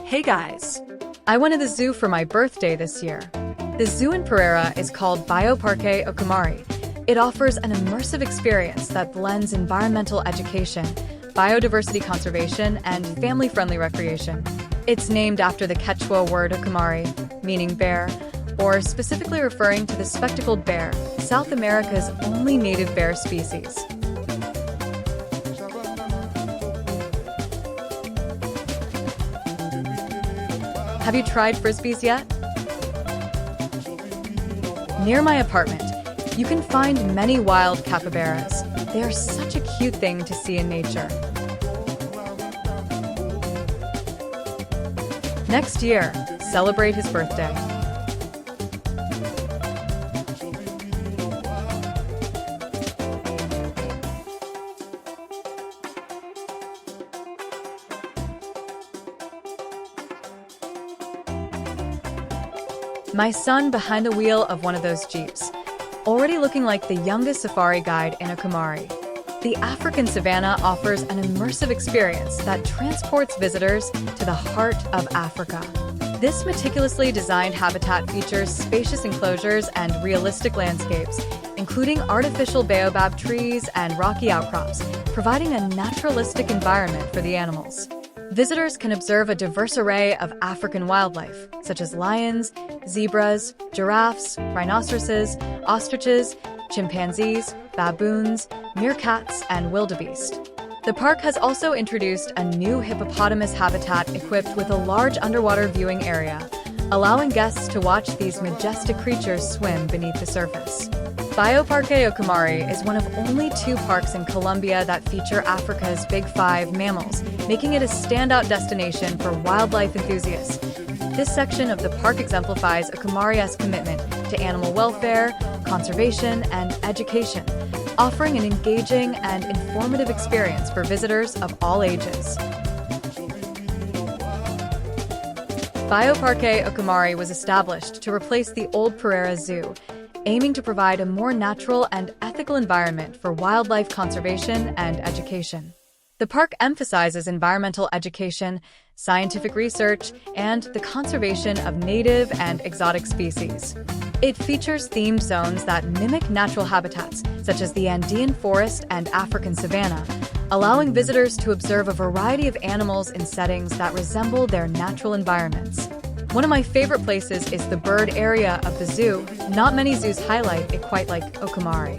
Hey guys! I went to the zoo for my birthday this year. The zoo in Pereira is called Bioparque Ukumarí. It offers an immersive experience that blends environmental education, biodiversity conservation, and family-friendly recreation. It's named after the Quechua word Ukumari, meaning bear, or specifically referring to the spectacled bear, South America's only native bear species. Have you tried frisbees yet? Near my apartment, you can find many wild capybaras. They are such a cute thing to see in nature. Next year, celebrate his birthday. My son behind the wheel of one of those jeeps, already looking like the youngest safari guide in Ukumarí. The African Savannah offers an immersive experience that transports visitors to the heart of Africa. This meticulously designed habitat features spacious enclosures and realistic landscapes, including artificial baobab trees and rocky outcrops, providing a naturalistic environment for the animals. Visitors can observe a diverse array of African wildlife, such as lions, zebras, giraffes, rhinoceroses, ostriches, chimpanzees, baboons, meerkats, and wildebeest. The park has also introduced a new hippopotamus habitat equipped with a large underwater viewing area, allowing guests to watch these majestic creatures swim beneath the surface. Bioparque Ukumarí is one of only 2 parks in Colombia that feature Africa's Big 5 mammals, making it a standout destination for wildlife enthusiasts. This section of the park exemplifies Ukumarí's commitment to animal welfare, conservation, and education, offering an engaging and informative experience for visitors of all ages. Bioparque Ukumarí was established to replace the old Pereira Zoo, aiming to provide a more natural and ethical environment for wildlife conservation and education. The park emphasizes environmental education, scientific research, and the conservation of native and exotic species. It features themed zones that mimic natural habitats, such as the Andean forest and African savanna, allowing visitors to observe a variety of animals in settings that resemble their natural environments. One of my favorite places is the bird area of the zoo. Not many zoos highlight it quite like Ukumarí.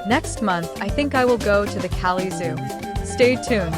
Next month, I think I will go to the Cali Zoo. Stay tuned.